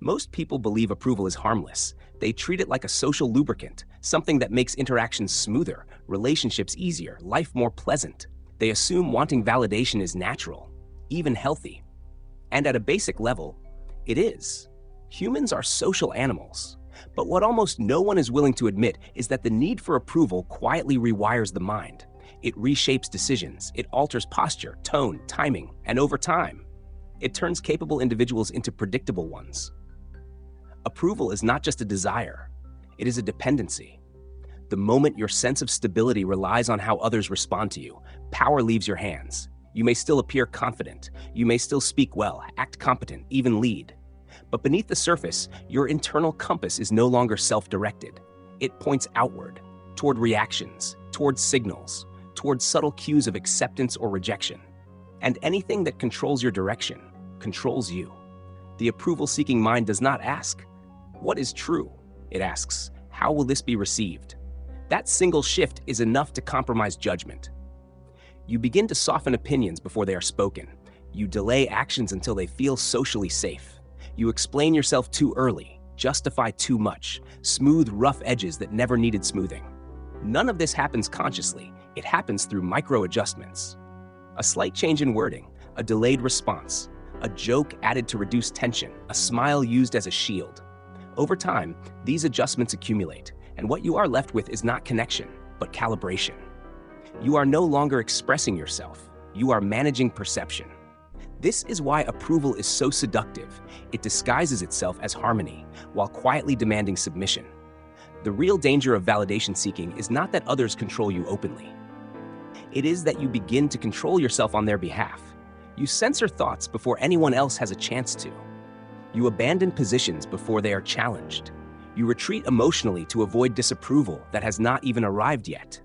Most people believe approval is harmless. They treat it like a social lubricant, something that makes interactions smoother, relationships easier, life more pleasant. They assume wanting validation is natural, even healthy. And at a basic level, it is. Humans are social animals. But what almost no one is willing to admit is that the need for approval quietly rewires the mind. It reshapes decisions, it alters posture, tone, timing, and over time, it turns capable individuals into predictable ones. Approval is not just a desire, it is a dependency. The moment your sense of stability relies on how others respond to you, power leaves your hands. You may still appear confident, you may still speak well, act competent, even lead. But beneath the surface, your internal compass is no longer self-directed. It points outward, toward reactions, toward signals, toward subtle cues of acceptance or rejection. And anything that controls your direction controls you. The approval-seeking mind does not ask, "What is true?" It asks, "How will this be received?" That single shift is enough to compromise judgment. You begin to soften opinions before they are spoken. You delay actions until they feel socially safe. You explain yourself too early, justify too much, smooth rough edges that never needed smoothing. None of this happens consciously. It happens through micro-adjustments. A slight change in wording, a delayed response, a joke added to reduce tension, a smile used as a shield. Over time, these adjustments accumulate, and what you are left with is not connection, but calibration. You are no longer expressing yourself. You are managing perception. This is why approval is so seductive. It disguises itself as harmony, while quietly demanding submission. The real danger of validation seeking is not that others control you openly. It is that you begin to control yourself on their behalf. You censor thoughts before anyone else has a chance to. You abandon positions before they are challenged. You retreat emotionally to avoid disapproval that has not even arrived yet.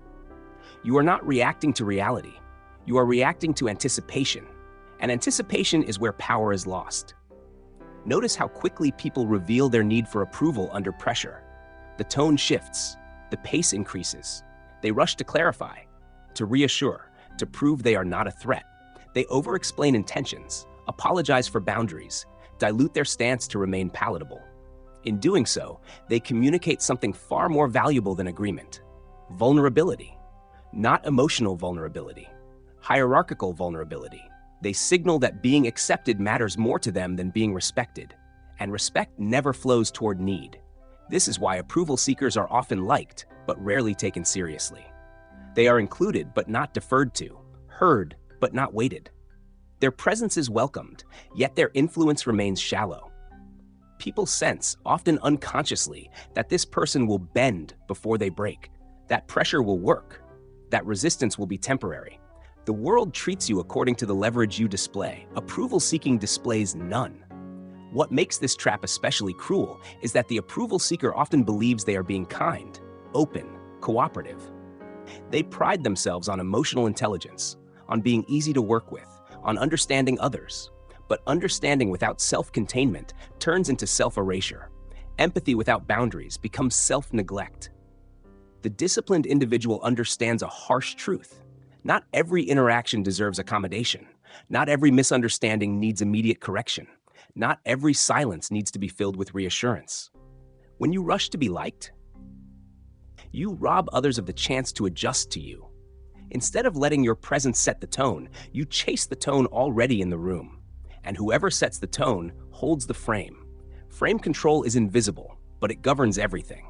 You are not reacting to reality. You are reacting to anticipation. And anticipation is where power is lost. Notice how quickly people reveal their need for approval under pressure. The tone shifts. The pace increases. They rush to clarify, to reassure, to prove they are not a threat. They over-explain intentions, apologize for boundaries, dilute their stance to remain palatable. In doing so, they communicate something far more valuable than agreement: vulnerability. Not emotional vulnerability, hierarchical vulnerability. They signal that being accepted matters more to them than being respected, and respect never flows toward need. This is why approval seekers are often liked, but rarely taken seriously. They are included but not deferred to, heard but not weighted. Their presence is welcomed, yet their influence remains shallow. People sense, often unconsciously, that this person will bend before they break, that pressure will work, that resistance will be temporary. The world treats you according to the leverage you display. Approval-seeking displays none. What makes this trap especially cruel is that the approval seeker often believes they are being kind, open, cooperative. They pride themselves on emotional intelligence, on being easy to work with, on understanding others. But understanding without self-containment turns into self-erasure. Empathy without boundaries becomes self-neglect. The disciplined individual understands a harsh truth. Not every interaction deserves accommodation. Not every misunderstanding needs immediate correction. Not every silence needs to be filled with reassurance. When you rush to be liked, you rob others of the chance to adjust to you. Instead of letting your presence set the tone, you chase the tone already in the room. And whoever sets the tone holds the frame. Frame control is invisible, but it governs everything.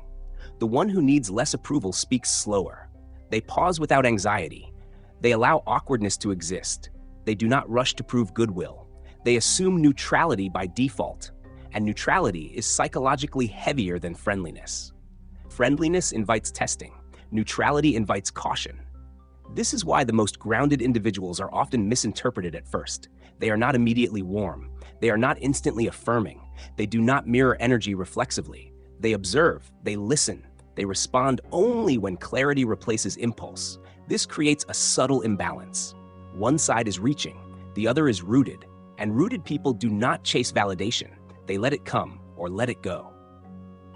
The one who needs less approval speaks slower. They pause without anxiety. They allow awkwardness to exist. They do not rush to prove goodwill. They assume neutrality by default, and neutrality is psychologically heavier than friendliness. Friendliness invites testing. Neutrality invites caution. This is why the most grounded individuals are often misinterpreted at first. They are not immediately warm. They are not instantly affirming. They do not mirror energy reflexively. They observe, they listen, they respond only when clarity replaces impulse. This creates a subtle imbalance. One side is reaching, the other is rooted, and rooted people do not chase validation. They let it come or let it go.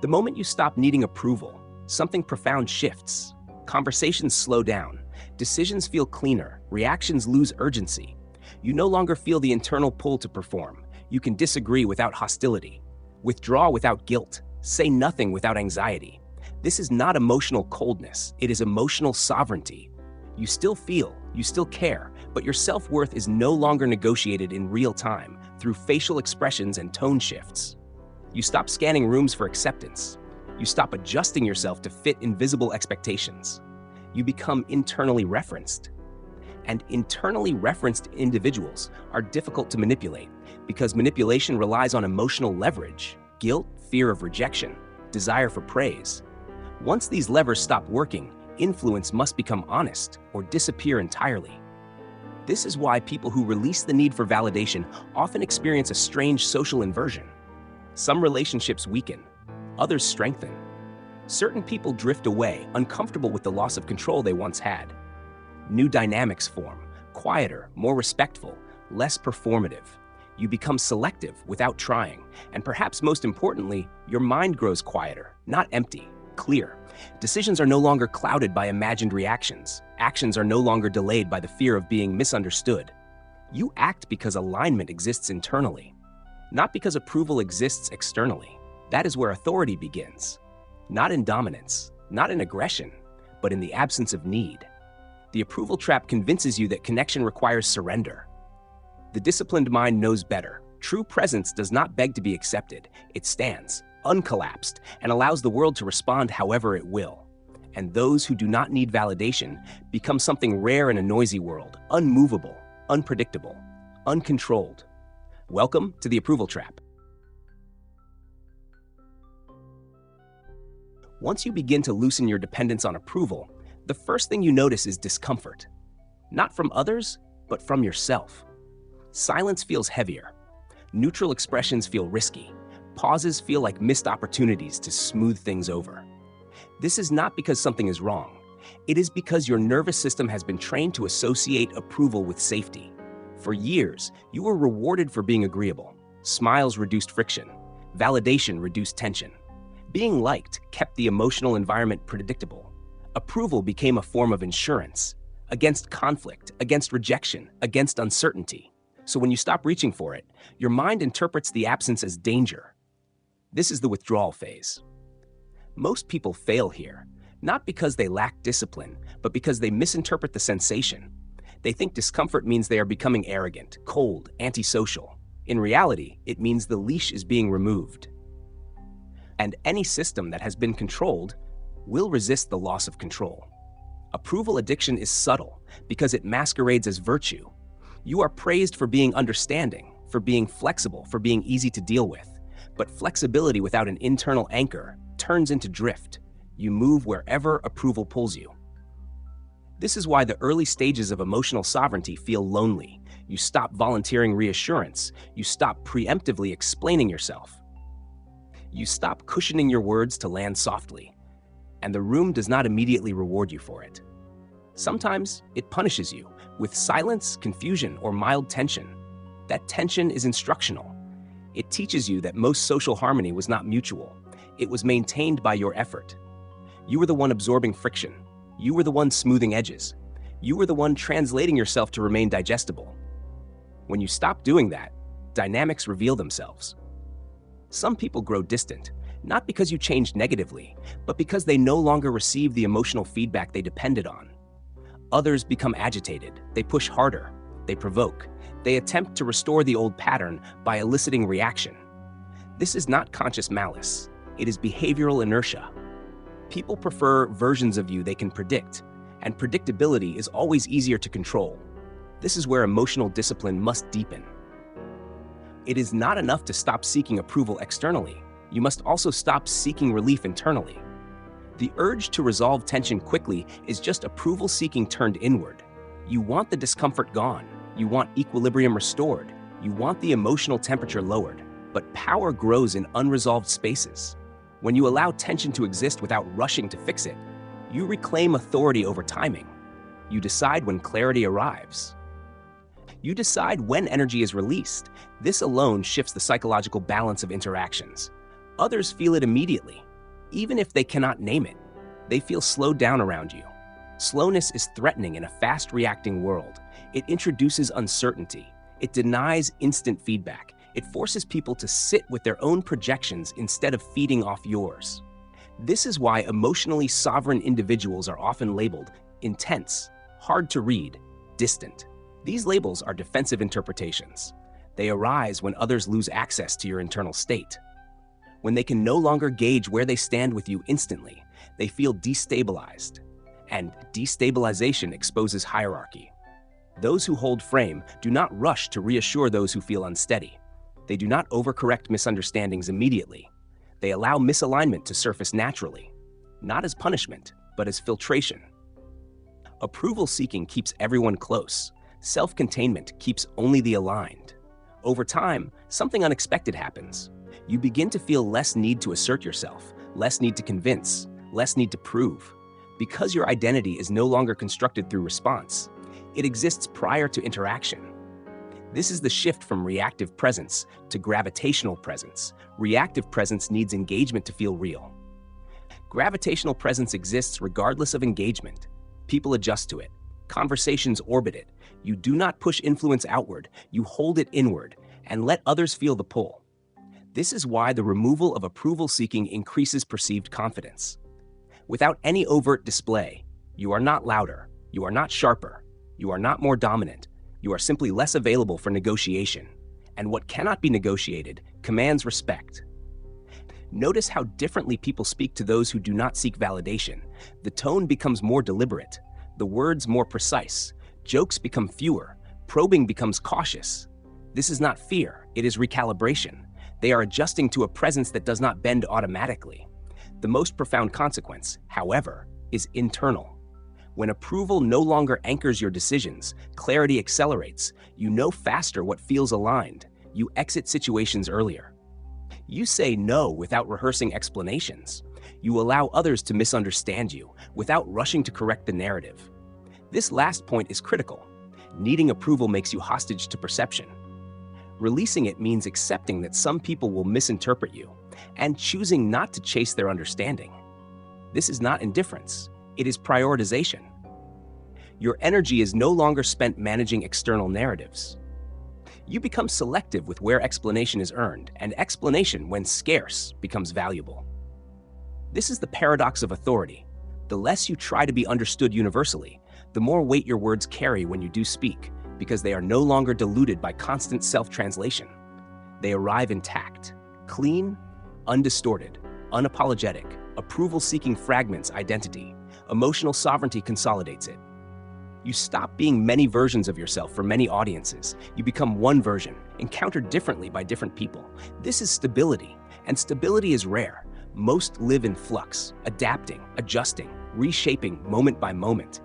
The moment you stop needing approval, something profound shifts. Conversations slow down, decisions feel cleaner, reactions lose urgency. You no longer feel the internal pull to perform. You can disagree without hostility. Withdraw without guilt. Say nothing without anxiety. This is not emotional coldness, it is emotional sovereignty. You still feel, you still care, but your self-worth is no longer negotiated in real time through facial expressions and tone shifts. You stop scanning rooms for acceptance. You stop adjusting yourself to fit invisible expectations. You become internally referenced. And internally referenced individuals are difficult to manipulate because manipulation relies on emotional leverage, guilt, fear of rejection, desire for praise. Once these levers stop working, influence must become honest or disappear entirely. This is why people who release the need for validation often experience a strange social inversion. Some relationships weaken, others strengthen. Certain people drift away, uncomfortable with the loss of control they once had. New dynamics form, quieter, more respectful, less performative. You become selective without trying, and perhaps most importantly, your mind grows quieter, not empty, clear. Decisions are no longer clouded by imagined reactions. Actions are no longer delayed by the fear of being misunderstood. You act because alignment exists internally, not because approval exists externally. That is where authority begins. Not in dominance, not in aggression, but in the absence of need. The approval trap convinces you that connection requires surrender. The disciplined mind knows better. True presence does not beg to be accepted. It stands, uncollapsed, and allows the world to respond however it will. And those who do not need validation become something rare in a noisy world, unmovable, unpredictable, uncontrolled. Welcome to the approval trap. Once you begin to loosen your dependence on approval, the first thing you notice is discomfort. Not from others, but from yourself. Silence feels heavier. Neutral expressions feel risky. Pauses feel like missed opportunities to smooth things over. This is not because something is wrong. It is because your nervous system has been trained to associate approval with safety. For years, you were rewarded for being agreeable. Smiles reduced friction. Validation reduced tension. Being liked kept the emotional environment predictable. Approval became a form of insurance against conflict, against rejection, against uncertainty. So when you stop reaching for it, your mind interprets the absence as danger. This is the withdrawal phase. Most people fail here, not because they lack discipline, but because they misinterpret the sensation. They think discomfort means they are becoming arrogant, cold, antisocial. In reality, it means the leash is being removed. And any system that has been controlled will resist the loss of control. Approval addiction is subtle because it masquerades as virtue. You are praised for being understanding, for being flexible, for being easy to deal with. But flexibility without an internal anchor turns into drift. You move wherever approval pulls you. This is why the early stages of emotional sovereignty feel lonely. You stop volunteering reassurance. You stop preemptively explaining yourself. You stop cushioning your words to land softly, and the room does not immediately reward you for it. Sometimes it punishes you with silence, confusion, or mild tension. That tension is instructional. It teaches you that most social harmony was not mutual. It was maintained by your effort. You were the one absorbing friction. You were the one smoothing edges. You were the one translating yourself to remain digestible. When you stop doing that, dynamics reveal themselves. Some people grow distant, not because you changed negatively, but because they no longer receive the emotional feedback they depended on. Others become agitated, they push harder, they provoke, they attempt to restore the old pattern by eliciting reaction. This is not conscious malice, it is behavioral inertia. People prefer versions of you they can predict, and predictability is always easier to control. This is where emotional discipline must deepen. It is not enough to stop seeking approval externally. You must also stop seeking relief internally. The urge to resolve tension quickly is just approval seeking turned inward. You want the discomfort gone. You want equilibrium restored. You want the emotional temperature lowered. But power grows in unresolved spaces. When you allow tension to exist without rushing to fix it, you reclaim authority over timing. You decide when clarity arrives. You decide when energy is released. This alone shifts the psychological balance of interactions. Others feel it immediately. Even if they cannot name it, they feel slowed down around you. Slowness is threatening in a fast-reacting world. It introduces uncertainty. It denies instant feedback. It forces people to sit with their own projections instead of feeding off yours. This is why emotionally sovereign individuals are often labeled intense, hard to read, distant. These labels are defensive interpretations. They arise when others lose access to your internal state. When they can no longer gauge where they stand with you instantly, they feel destabilized. And destabilization exposes hierarchy. Those who hold frame do not rush to reassure those who feel unsteady. They do not overcorrect misunderstandings immediately. They allow misalignment to surface naturally, not as punishment, but as filtration. Approval seeking keeps everyone close. Self-containment keeps only the aligned. Over time, something unexpected happens. You begin to feel less need to assert yourself, less need to convince, less need to prove. Because your identity is no longer constructed through response, it exists prior to interaction. This is the shift from reactive presence to gravitational presence. Reactive presence needs engagement to feel real. Gravitational presence exists regardless of engagement. People adjust to it. Conversations orbit it. You do not push influence outward, you hold it inward, and let others feel the pull. This is why the removal of approval seeking increases perceived confidence. Without any overt display, you are not louder, you are not sharper, you are not more dominant, you are simply less available for negotiation. And what cannot be negotiated commands respect. Notice how differently people speak to those who do not seek validation. The tone becomes more deliberate, the words more precise, jokes become fewer, probing becomes cautious. This is not fear, it is recalibration. They are adjusting to a presence that does not bend automatically. The most profound consequence, however, is internal. When approval no longer anchors your decisions, clarity accelerates. You know faster what feels aligned. You exit situations earlier. You say no without rehearsing explanations. You allow others to misunderstand you without rushing to correct the narrative. This last point is critical. Needing approval makes you hostage to perception. Releasing it means accepting that some people will misinterpret you and choosing not to chase their understanding. This is not indifference, it is prioritization. Your energy is no longer spent managing external narratives. You become selective with where explanation is earned, and explanation, when scarce, becomes valuable. This is the paradox of authority. The less you try to be understood universally, the more weight your words carry when you do speak, because they are no longer diluted by constant self-translation. They arrive intact, clean, undistorted, unapologetic. Approval-seeking fragments identity. Emotional sovereignty consolidates it. You stop being many versions of yourself for many audiences. You become one version, encountered differently by different people. This is stability, and stability is rare. Most live in flux, adapting, adjusting, reshaping moment by moment.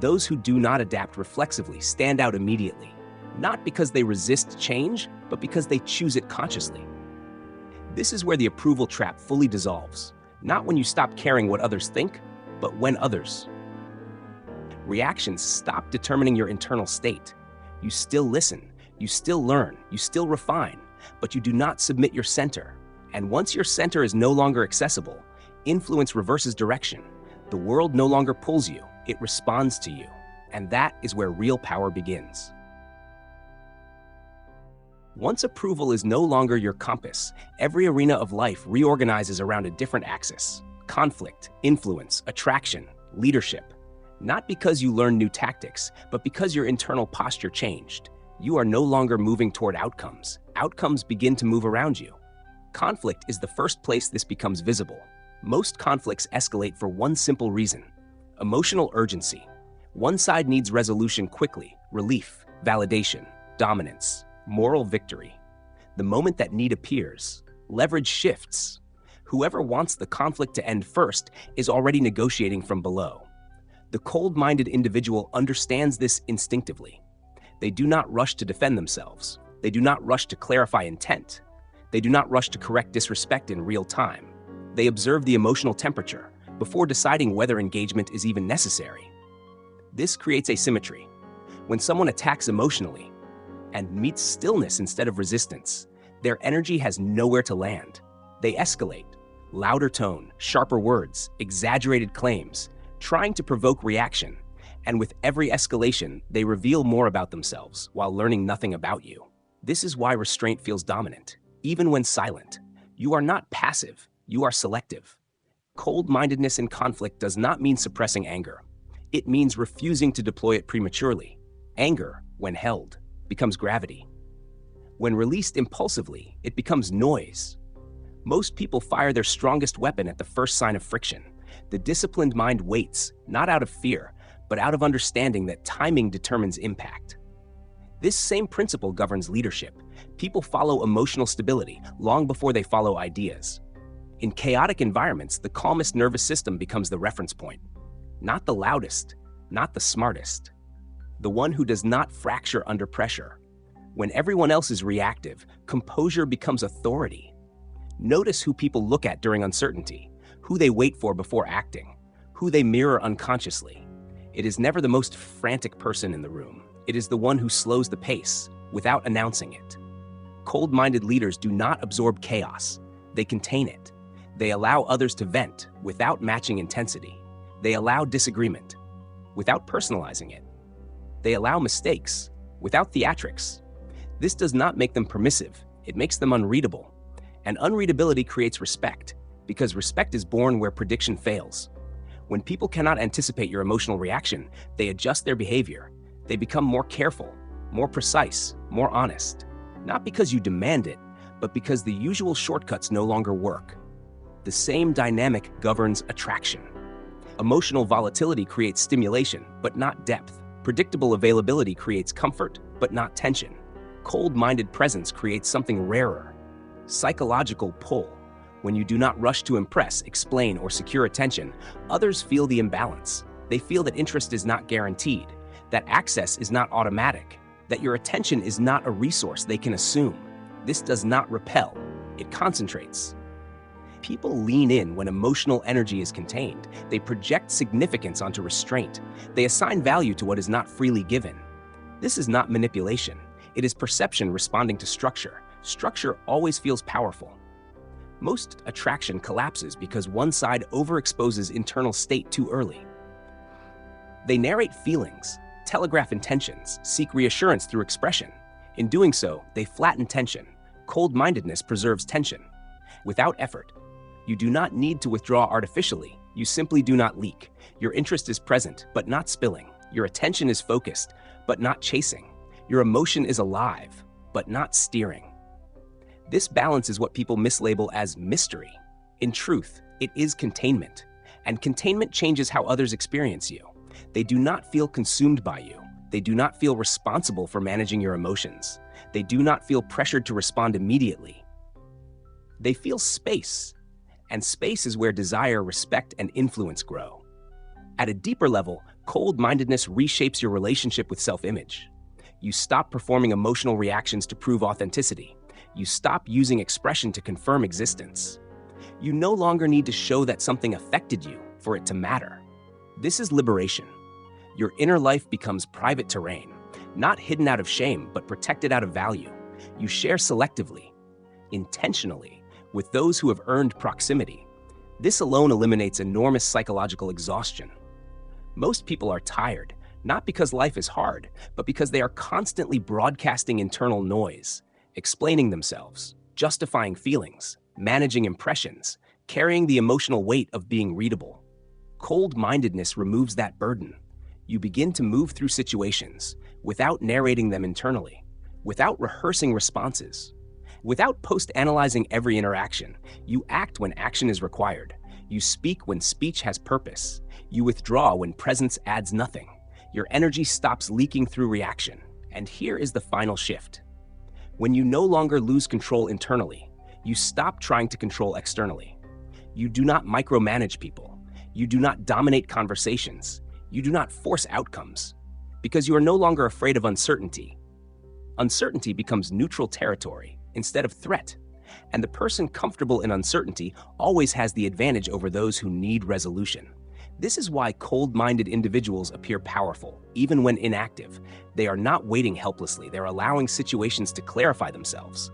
Those who do not adapt reflexively stand out immediately, not because they resist change, but because they choose it consciously. This is where the approval trap fully dissolves, not when you stop caring what others think, but when others. Reactions stop determining your internal state. You still listen, you still learn, you still refine, but you do not submit your center. And once your center is no longer accessible, influence reverses direction. The world no longer pulls you, it responds to you. And that is where real power begins. Once approval is no longer your compass, every arena of life reorganizes around a different axis. Conflict, influence, attraction, leadership. Not because you learned new tactics, but because your internal posture changed. You are no longer moving toward outcomes. Outcomes begin to move around you. Conflict is the first place this becomes visible. Most conflicts escalate for one simple reason: emotional urgency. One side needs resolution quickly, relief, validation, dominance, moral victory. The moment that need appears, leverage shifts. Whoever wants the conflict to end first is already negotiating from below. The cold-minded individual understands this instinctively. They do not rush to defend themselves. They do not rush to clarify intent. They do not rush to correct disrespect in real time. They observe the emotional temperature before deciding whether engagement is even necessary. This creates asymmetry. When someone attacks emotionally and meets stillness instead of resistance, their energy has nowhere to land. They escalate. Louder tone, sharper words, exaggerated claims, trying to provoke reaction. And with every escalation, they reveal more about themselves while learning nothing about you. This is why restraint feels dominant, even when silent. You are not passive, you are selective. Cold-mindedness in conflict does not mean suppressing anger. It means refusing to deploy it prematurely. Anger, when held, becomes gravity. When released impulsively, it becomes noise. Most people fire their strongest weapon at the first sign of friction. The disciplined mind waits, not out of fear, but out of understanding that timing determines impact. This same principle governs leadership. People follow emotional stability long before they follow ideas. In chaotic environments, the calmest nervous system becomes the reference point. Not the loudest, not the smartest. The one who does not fracture under pressure. When everyone else is reactive, composure becomes authority. Notice who people look at during uncertainty, who they wait for before acting, who they mirror unconsciously. It is never the most frantic person in the room. It is the one who slows the pace without announcing it. Cold-minded leaders do not absorb chaos. They contain it. They allow others to vent without matching intensity. They allow disagreement without personalizing it. They allow mistakes without theatrics. This does not make them permissive. It makes them unreadable. And unreadability creates respect, because respect is born where prediction fails. When people cannot anticipate your emotional reaction, they adjust their behavior. They become more careful, more precise, more honest. Not because you demand it, but because the usual shortcuts no longer work. The same dynamic governs attraction. Emotional volatility creates stimulation, but not depth. Predictable availability creates comfort, but not tension. Cold-minded presence creates something rarer. Psychological pull. When you do not rush to impress, explain, or secure attention, others feel the imbalance. They feel that interest is not guaranteed, that access is not automatic, that your attention is not a resource they can assume. This does not repel, it concentrates. People lean in when emotional energy is contained. They project significance onto restraint. They assign value to what is not freely given. This is not manipulation. It is perception responding to structure. Structure always feels powerful. Most attraction collapses because one side overexposes internal state too early. They narrate feelings, telegraph intentions, seek reassurance through expression. In doing so, they flatten tension. Cold-mindedness preserves tension. Without effort, you do not need to withdraw artificially. You simply do not leak. Your interest is present, but not spilling. Your attention is focused, but not chasing. Your emotion is alive, but not steering. This balance is what people mislabel as mystery. In truth, it is containment. And containment changes how others experience you. They do not feel consumed by you. They do not feel responsible for managing your emotions. They do not feel pressured to respond immediately. They feel space. And space is where desire, respect, and influence grow. At a deeper level, cold-mindedness reshapes your relationship with self-image. You stop performing emotional reactions to prove authenticity. You stop using expression to confirm existence. You no longer need to show that something affected you for it to matter. This is liberation. Your inner life becomes private terrain, not hidden out of shame, but protected out of value. You share selectively, intentionally, with those who have earned proximity. This alone eliminates enormous psychological exhaustion. Most people are tired, not because life is hard, but because they are constantly broadcasting internal noise, explaining themselves, justifying feelings, managing impressions, carrying the emotional weight of being readable. Cold-mindedness removes that burden. You begin to move through situations without narrating them internally, without rehearsing responses. Without post-analyzing every interaction, you act when action is required. You speak when speech has purpose. You withdraw when presence adds nothing. Your energy stops leaking through reaction. And here is the final shift. When you no longer lose control internally, you stop trying to control externally. You do not micromanage people. You do not dominate conversations. You do not force outcomes. Because you are no longer afraid of uncertainty. Uncertainty becomes neutral territory instead of threat, and the person comfortable in uncertainty always has the advantage over those who need resolution. This is why cold-minded individuals appear powerful, even when inactive. They are not waiting helplessly, they're allowing situations to clarify themselves.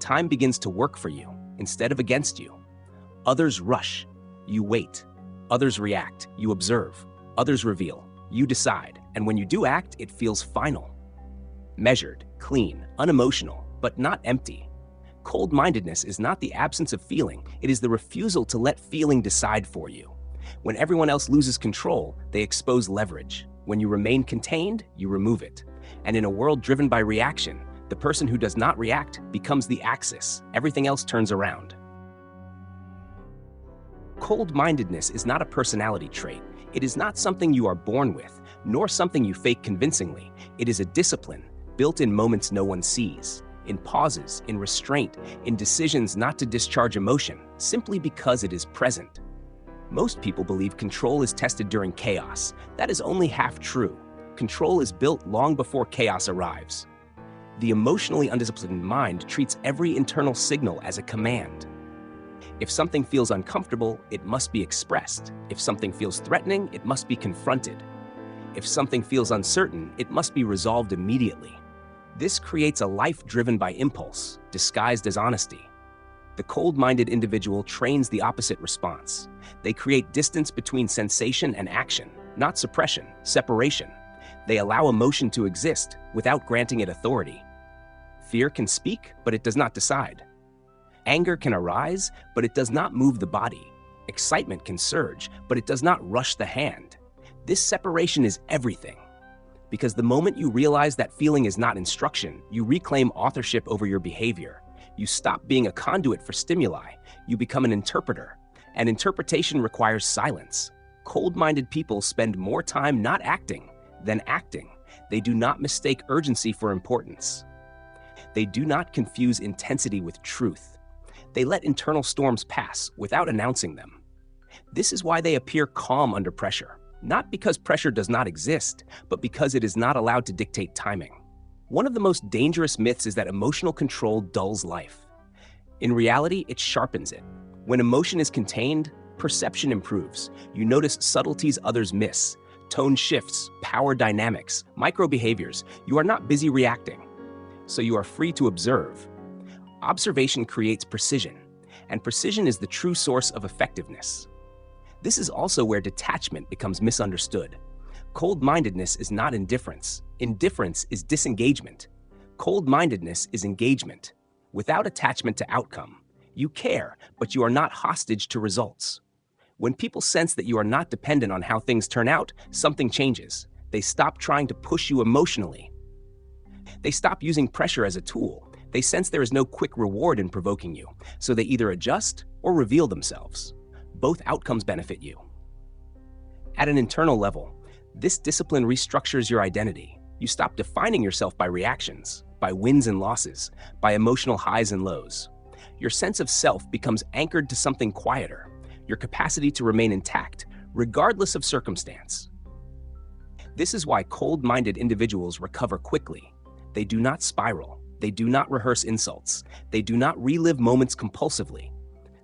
Time begins to work for you, instead of against you. Others rush, you wait. Others react, you observe. Others reveal, you decide. And when you do act, it feels final. Measured, clean, unemotional. but not empty. Cold-mindedness is not the absence of feeling, it is the refusal to let feeling decide for you. When everyone else loses control, they expose leverage. When you remain contained, you remove it. And in a world driven by reaction, the person who does not react becomes the axis. Everything else turns around. Cold-mindedness is not a personality trait. It is not something you are born with, nor something you fake convincingly. It is a discipline, built in moments no one sees, in pauses, in restraint, in decisions not to discharge emotion, simply because it is present. Most people believe control is tested during chaos. That is only half true. Control is built long before chaos arrives. The emotionally undisciplined mind treats every internal signal as a command. If something feels uncomfortable, it must be expressed. If something feels threatening, it must be confronted. If something feels uncertain, it must be resolved immediately. This creates a life driven by impulse, disguised as honesty. The cold-minded individual trains the opposite response. They create distance between sensation and action, not suppression, separation. They allow emotion to exist without granting it authority. Fear can speak, but it does not decide. Anger can arise, but it does not move the body. Excitement can surge, but it does not rush the hand. This separation is everything. Because the moment you realize that feeling is not instruction, you reclaim authorship over your behavior. You stop being a conduit for stimuli. You become an interpreter. And interpretation requires silence. Cold-minded people spend more time not acting than acting. They do not mistake urgency for importance. They do not confuse intensity with truth. They let internal storms pass without announcing them. This is why they appear calm under pressure. Not because pressure does not exist, but because it is not allowed to dictate timing. One of the most dangerous myths is that emotional control dulls life. In reality, it sharpens it. When emotion is contained, perception improves. You notice subtleties others miss, tone shifts, power dynamics, micro behaviors. You are not busy reacting, so you are free to observe. Observation creates precision, and precision is the true source of effectiveness. This is also where detachment becomes misunderstood. Cold-mindedness is not indifference. Indifference is disengagement. Cold-mindedness is engagement. Without attachment to outcome, you care, but you are not hostage to results. When people sense that you are not dependent on how things turn out, something changes. They stop trying to push you emotionally. They stop using pressure as a tool. They sense there is no quick reward in provoking you, so they either adjust or reveal themselves. Both outcomes benefit you. At an internal level, this discipline restructures your identity. You stop defining yourself by reactions, by wins and losses, by emotional highs and lows. Your sense of self becomes anchored to something quieter, your capacity to remain intact, regardless of circumstance. This is why cold-minded individuals recover quickly. They do not spiral. They do not rehearse insults. They do not relive moments compulsively.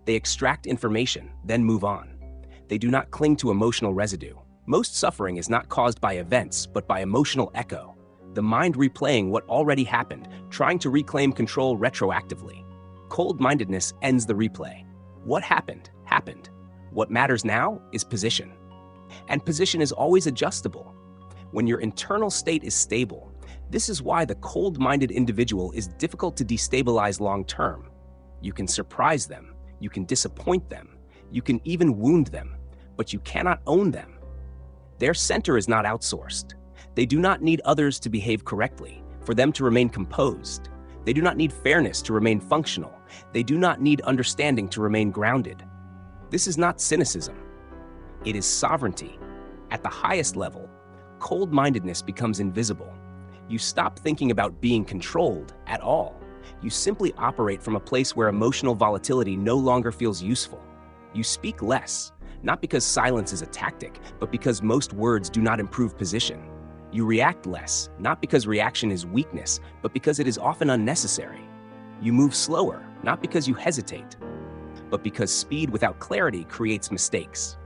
They extract information, then move on. They do not cling to emotional residue. Most suffering is not caused by events, but by emotional echo. The mind replaying what already happened, trying to reclaim control retroactively. Cold-mindedness ends the replay. What happened, happened. What matters now is position. And position is always adjustable. When your internal state is stable, this is why the cold-minded individual is difficult to destabilize long-term. You can surprise them. You can disappoint them. You can even wound them, but you cannot own them. Their center is not outsourced. They do not need others to behave correctly, for them to remain composed. They do not need fairness to remain functional. They do not need understanding to remain grounded. This is not cynicism. It is sovereignty. At the highest level, cold-mindedness becomes invisible. You stop thinking about being controlled at all. You simply operate from a place where emotional volatility no longer feels useful. You speak less, not because silence is a tactic, but because most words do not improve position. You react less, not because reaction is weakness, but because it is often unnecessary. You move slower, not because you hesitate, but because speed without clarity creates mistakes.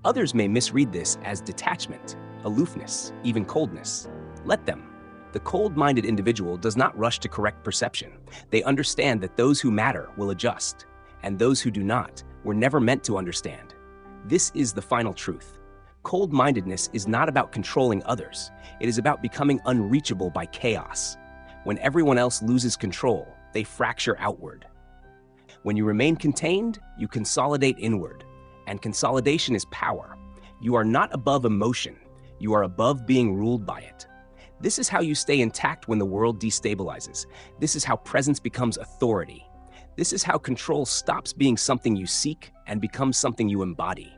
Others may misread this as detachment, aloofness, even coldness. Let them. The cold-minded individual does not rush to correct perception. They understand that those who matter will adjust, and those who do not were never meant to understand. This is the final truth. Cold-mindedness is not about controlling others. It is about becoming unreachable by chaos. When everyone else loses control, they fracture outward. When you remain contained, you consolidate inward. And consolidation is power. You are not above emotion. You are above being ruled by it. This is how you stay intact when the world destabilizes. This is how presence becomes authority. This is how control stops being something you seek and becomes something you embody.